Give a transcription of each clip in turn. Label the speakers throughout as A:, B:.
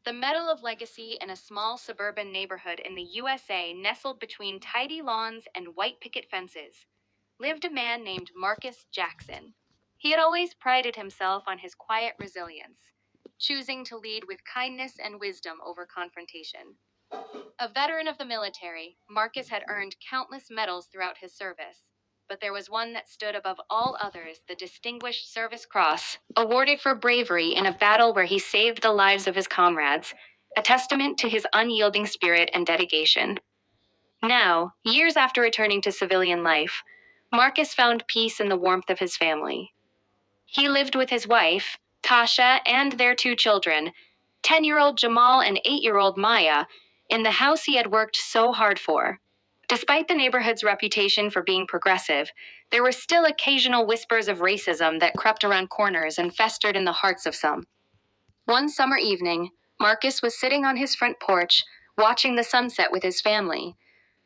A: The Medal of Legacy in a small suburban neighborhood in the USA nestled between tidy lawns and white picket fences, lived a man named Marcus Jackson. He had always prided himself on his quiet resilience, choosing to lead with kindness and wisdom over confrontation. A veteran of the military, Marcus had earned countless medals throughout his service, but there was one that stood above all others: the Distinguished Service Cross, awarded for bravery in a battle where he saved the lives of his comrades, a testament to his unyielding spirit and dedication. Now, years after returning to civilian life, Marcus found peace in the warmth of his family. He lived with his wife, Tasha, and their two children, 10-year-old Jamal and 8-year-old Maya, in the house he had worked so hard for. Despite the neighborhood's reputation for being progressive, there were still occasional whispers of racism that crept around corners and festered in the hearts of some. One summer evening, Marcus was sitting on his front porch, watching the sunset with his family,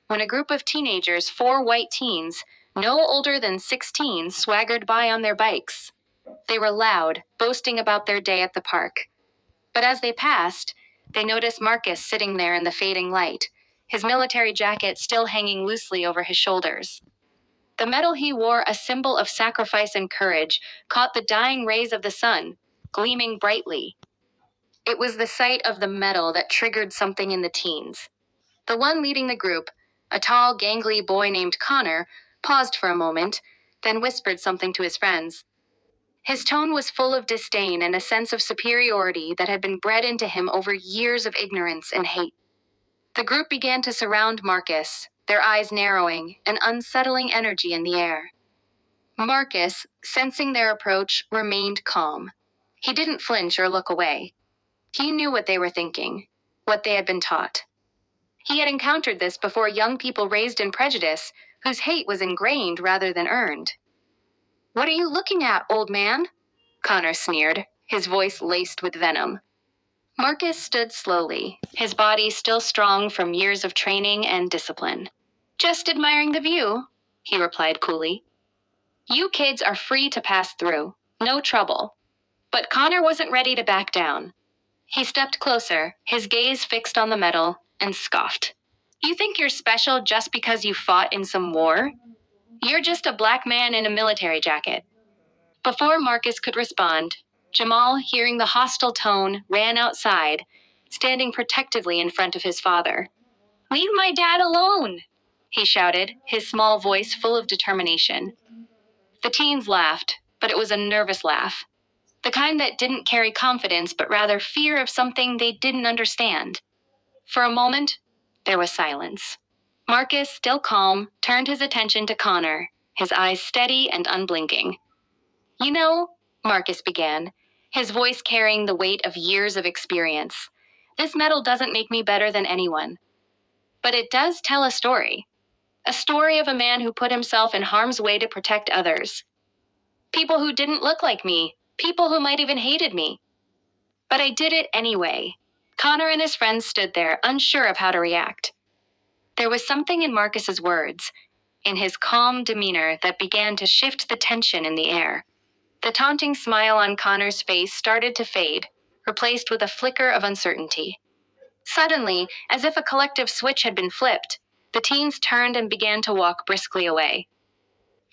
A: when a group of teenagers, 4 white teens, no older than 16, swaggered by on their bikes. They were loud, boasting about their day at the park. But as they passed, they noticed Marcus sitting there in the fading light, his military jacket still hanging loosely over his shoulders. The medal he wore, a symbol of sacrifice and courage, caught the dying rays of the sun, gleaming brightly. It was the sight of the medal that triggered something in the teens. The one leading the group, a tall, gangly boy named Connor, paused for a moment, then whispered something to his friends. His tone was full of disdain and a sense of superiority that had been bred into him over years of ignorance and hate. The group began to surround Marcus, their eyes narrowing, an unsettling energy in the air. Marcus, sensing their approach, remained calm. He didn't flinch or look away. He knew what they were thinking, what they had been taught. He had encountered this before: young people raised in prejudice, whose hate was ingrained rather than earned. "What are you looking at, old man?" Connor sneered, his voice laced with venom. Marcus stood slowly, his body still strong from years of training and discipline. "Just admiring the view," he replied coolly. "You kids are free to pass through, no trouble." But Connor wasn't ready to back down. He stepped closer, his gaze fixed on the medal, and scoffed. "You think you're special just because you fought in some war? You're just a black man in a military jacket." Before Marcus could respond, Jamal, hearing the hostile tone, ran outside, standing protectively in front of his father. "Leave my dad alone!" he shouted, his small voice full of determination. The teens laughed, but it was a nervous laugh. The kind that didn't carry confidence, but rather fear of something they didn't understand. For a moment, there was silence. Marcus, still calm, turned his attention to Connor, his eyes steady and unblinking. "You know," Marcus began, his voice carrying the weight of years of experience, "this medal doesn't make me better than anyone. But it does tell a story. A story of a man who put himself in harm's way to protect others. People who didn't look like me, people who might even hated me. But I did it anyway." Connor and his friends stood there, unsure of how to react. There was something in Marcus's words, in his calm demeanor, that began to shift the tension in the air. The taunting smile on Connor's face started to fade, replaced with a flicker of uncertainty. Suddenly, as if a collective switch had been flipped, the teens turned and began to walk briskly away.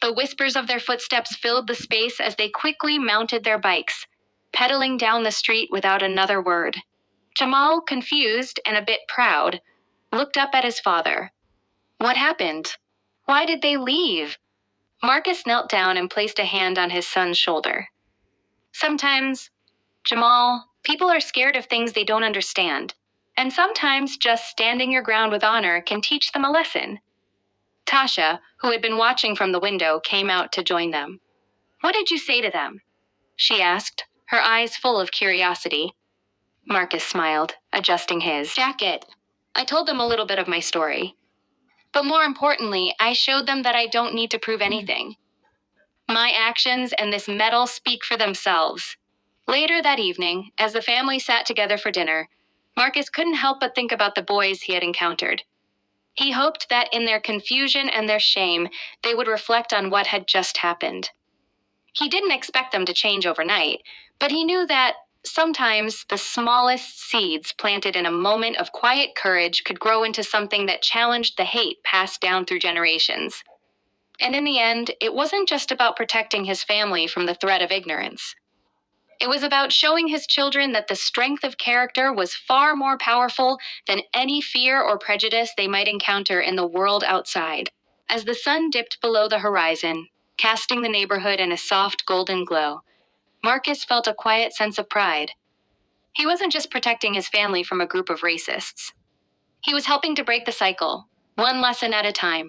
A: The whispers of their footsteps filled the space as they quickly mounted their bikes, pedaling down the street without another word. Jamal, confused and a bit proud, looked up at his father. What happened? Why did they leave? Marcus knelt down and placed a hand on his son's shoulder. "Sometimes, Jamal, people are scared of things they don't understand. And sometimes just standing your ground with honor can teach them a lesson." Tasha, who had been watching from the window, came out to join them. "What did you say to them?" she asked, her eyes full of curiosity. Marcus smiled, adjusting his jacket. "I told them a little bit of my story. But more importantly, I showed them that I don't need to prove anything. My actions and this medal speak for themselves." Later that evening, as the family sat together for dinner, Marcus couldn't help but think about the boys he had encountered. He hoped that in their confusion and their shame, they would reflect on what had just happened. He didn't expect them to change overnight, but he knew that sometimes the smallest seeds planted in a moment of quiet courage could grow into something that challenged the hate passed down through generations. And in the end, it wasn't just about protecting his family from the threat of ignorance. It was about showing his children that the strength of character was far more powerful than any fear or prejudice they might encounter in the world outside. As the sun dipped below the horizon, casting the neighborhood in a soft golden glow, Marcus felt a quiet sense of pride. He wasn't just protecting his family from a group of racists. He was helping to break the cycle, one lesson at a time.